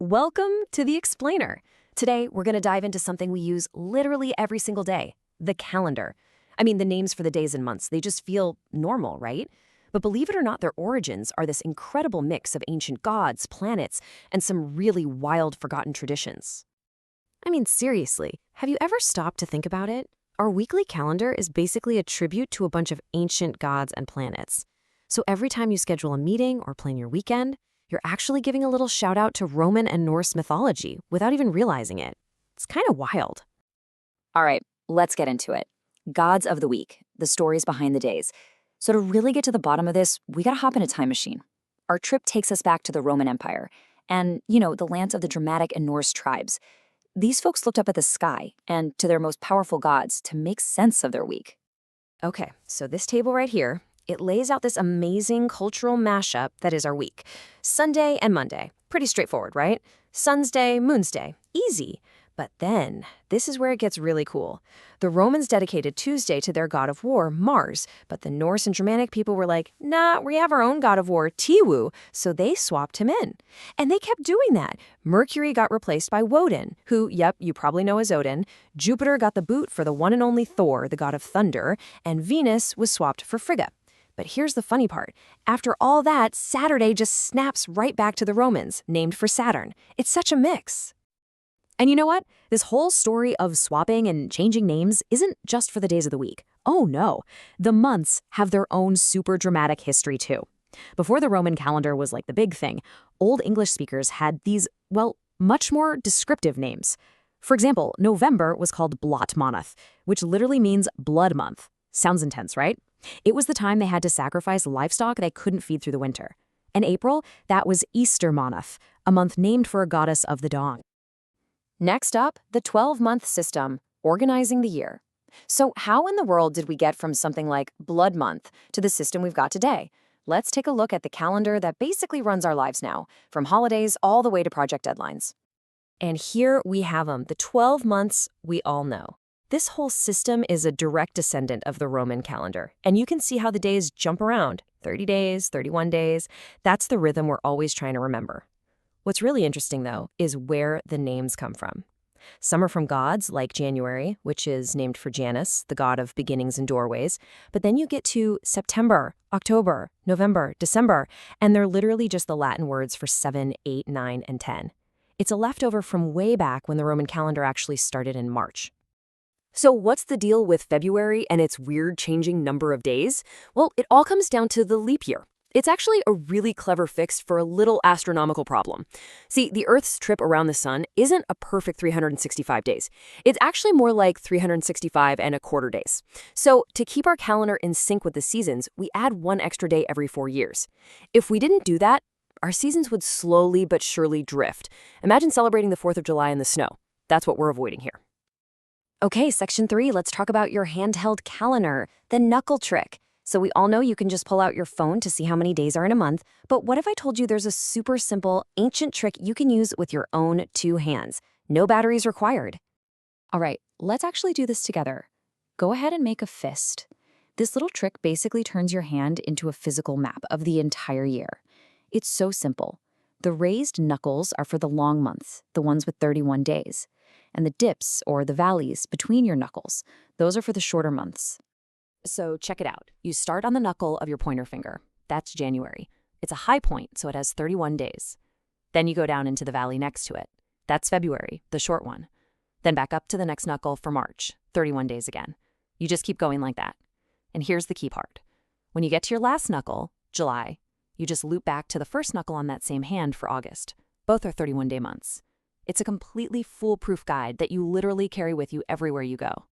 Welcome to the Explainer. Today, we're going to dive into something we use literally every single day, the calendar. I mean, the names for the days and months, they just feel normal, right? But believe it or not, their origins are this incredible mix of ancient gods, planets, and some really wild, forgotten traditions. I mean, seriously, have you ever stopped to think about it? Our weekly calendar is basically a tribute to a bunch of ancient gods and planets. So every time you schedule a meeting or plan your weekend, you're actually giving a little shout out to Roman and Norse mythology without even realizing it. It's kind of wild. All right, let's get into it. Gods of the week, the stories behind the days. So to really get to the bottom of this, we gotta hop in a time machine. Our trip takes us back to the Roman Empire and, the lands of the Germanic and Norse tribes. These folks looked up at the sky and to their most powerful gods to make sense of their week. Okay, so this table right here, it lays out this amazing cultural mashup that is our week. Sunday and Monday. Pretty straightforward, right? Sun's day, moon's day. Easy. But then, this is where it gets really cool. The Romans dedicated Tuesday to their god of war, Mars, but the Norse and Germanic people were like, nah, we have our own god of war, Tiwu, so they swapped him in. And they kept doing that. Mercury got replaced by Woden, who, yep, you probably know as Odin. Jupiter got the boot for the one and only Thor, the god of thunder, and Venus was swapped for Frigga. But here's the funny part. After all that, Saturday just snaps right back to the Romans, named for Saturn. It's such a mix. And you know what? This whole story of swapping and changing names isn't just for the days of the week. Oh no, the months have their own super dramatic history too. Before the Roman calendar was like the big thing, Old English speakers had these, well, much more descriptive names. For example, November was called Blot Moneth, which literally means blood month. Sounds intense, right? It was the time they had to sacrifice livestock they couldn't feed through the winter. And April, that was Easter Moneth, a month named for a goddess of the dawn. Next up, the 12-month system, organizing the year. So how in the world did we get from something like Blood Month to the system we've got today? Let's take a look at the calendar that basically runs our lives now, from holidays all the way to project deadlines. And here we have them, the 12 months we all know. This whole system is a direct descendant of the Roman calendar, and you can see how the days jump around, 30 days, 31 days. That's the rhythm we're always trying to remember. What's really interesting, though, is where the names come from. Some are from gods, like January, which is named for Janus, the god of beginnings and doorways. But then you get to September, October, November, December, and they're literally just the Latin words for 7, 8, 9, and 10. It's a leftover from way back when the Roman calendar actually started in March. So what's the deal with February and its weird changing number of days? Well, it all comes down to the leap year. It's actually a really clever fix for a little astronomical problem. See, the Earth's trip around the sun isn't a perfect 365 days. It's actually more like 365 and a quarter days. So to keep our calendar in sync with the seasons, we add one extra day every 4 years. If we didn't do that, our seasons would slowly but surely drift. Imagine celebrating the 4th of July in the snow. That's what we're avoiding here. Okay, section 3, let's talk about your handheld calendar, the Knuckle trick. So we all know you can just pull out your phone to see how many days are in a month, but what if I told you there's a super simple, ancient trick you can use with your own 2 hands? No batteries required. All right, let's actually do this together. Go ahead and make a fist. This little trick basically turns your hand into a physical map of the entire year. It's so simple. The raised knuckles are for the long months, the ones with 31 days. And the dips, or the valleys, between your knuckles, those are for the shorter months. So check it out. You start on the knuckle of your pointer finger. That's January. It's a high point, so it has 31 days. Then you go down into the valley next to it. That's February, the short one. Then back up to the next knuckle for March, 31 days again. You just keep going like that. And here's the key part. When you get to your last knuckle, July, you just loop back to the first knuckle on that same hand for August. Both are 31-day months. It's a completely foolproof guide that you literally carry with you everywhere you go.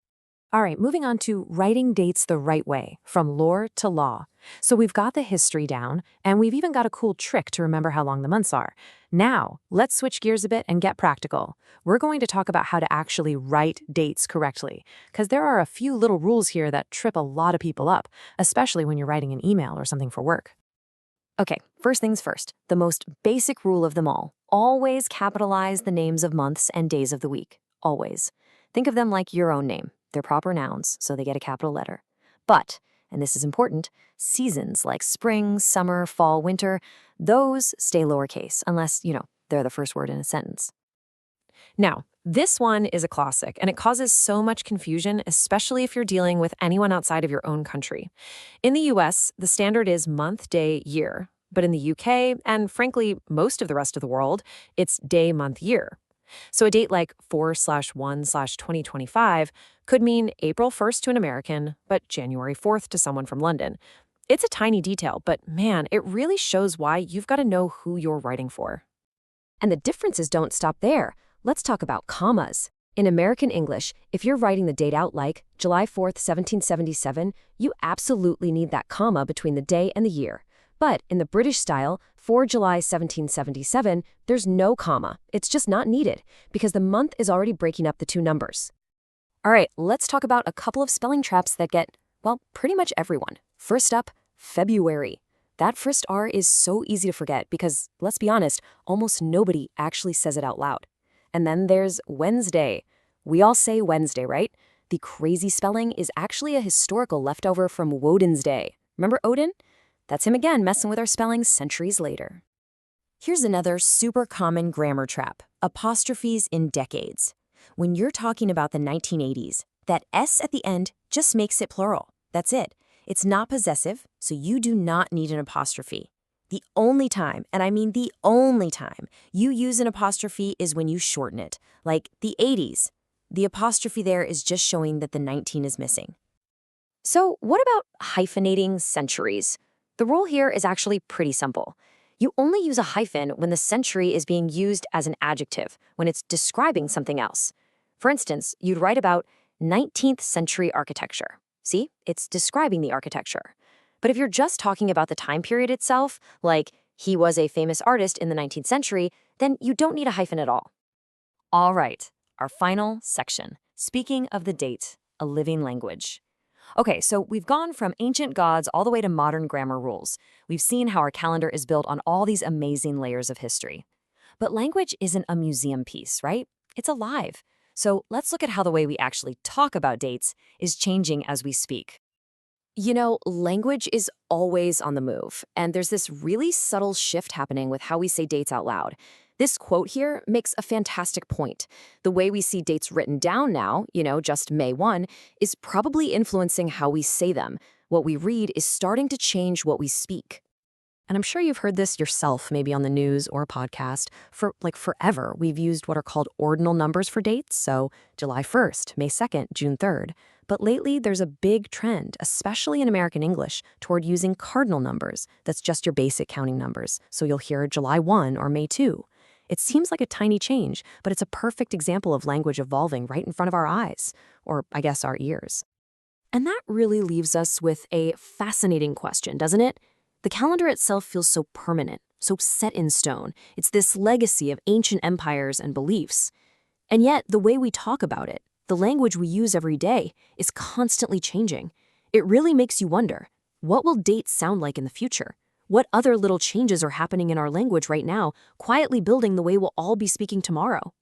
All right, moving on to writing dates the right way, from lore to law. So we've got the history down, and we've even got a cool trick to remember how long the months are. Now, let's switch gears a bit and get practical. We're going to talk about how to actually write dates correctly, because there are a few little rules here that trip a lot of people up, especially when you're writing an email or something for work. Okay, first things first, the most basic rule of them all. Always capitalize the names of months and days of the week. Always. Think of them like your own name. They're proper nouns, so they get a capital letter. But, and this is important, seasons like spring, summer, fall, winter, those stay lowercase, unless, they're the first word in a sentence. Now, this one is a classic, and it causes so much confusion, especially if you're dealing with anyone outside of your own country. In the US, the standard is month, day, year. But in the UK, and frankly, most of the rest of the world, it's day, month, year. So a date like 4/1/2025 could mean April 1st to an American, but January 4th to someone from London. It's a tiny detail, but man, it really shows why you've got to know who you're writing for. And the differences don't stop there. Let's talk about commas. In American English, if you're writing the date out like July 4th, 1777, you absolutely need that comma between the day and the year. But in the British style, for July 1777, there's no comma. It's just not needed because the month is already breaking up the two numbers. All right, let's talk about a couple of spelling traps that get, well, pretty much everyone. First up, February. That first R is so easy to forget because, let's be honest, almost nobody actually says it out loud. And then there's Wednesday. We all say Wednesday, right? The crazy spelling is actually a historical leftover from Woden's Day. Remember Odin? That's him again messing with our spelling centuries later. Here's another super common grammar trap, apostrophes in decades. When you're talking about the 1980s, that S at the end just makes it plural. That's it. It's not possessive, so you do not need an apostrophe. The only time, and I mean the only time, you use an apostrophe is when you shorten it, like the 80s. The apostrophe there is just showing that the 19 is missing. So what about hyphenating centuries? The rule here is actually pretty simple. You only use a hyphen when the century is being used as an adjective, when it's describing something else. For instance, you'd write about 19th century architecture. See, it's describing the architecture. But if you're just talking about the time period itself, like he was a famous artist in the 19th century, then you don't need a hyphen at all. All right, our final section. Speaking of the date, a living language. Okay, so we've gone from ancient gods all the way to modern grammar rules. We've seen how our calendar is built on all these amazing layers of history. But language isn't a museum piece, right? It's alive. So let's look at how the way we actually talk about dates is changing as we speak. You know, language is always on the move, and there's this really subtle shift happening with how we say dates out loud. This quote here makes a fantastic point. The way we see dates written down now, just May 1, is probably influencing how we say them. What we read is starting to change what we speak. And I'm sure you've heard this yourself, maybe on the news or a podcast. For forever, we've used what are called ordinal numbers for dates, so July 1st, May 2nd, June 3rd. But lately, there's a big trend, especially in American English, toward using cardinal numbers. That's just your basic counting numbers. So you'll hear July 1 or May 2. It seems like a tiny change, but it's a perfect example of language evolving right in front of our eyes, or I guess our ears. And that really leaves us with a fascinating question, doesn't it? The calendar itself feels so permanent, so set in stone. It's this legacy of ancient empires and beliefs. And yet, the way we talk about it, the language we use every day, is constantly changing. It really makes you wonder, what will dates sound like in the future? What other little changes are happening in our language right now, quietly building the way we'll all be speaking tomorrow?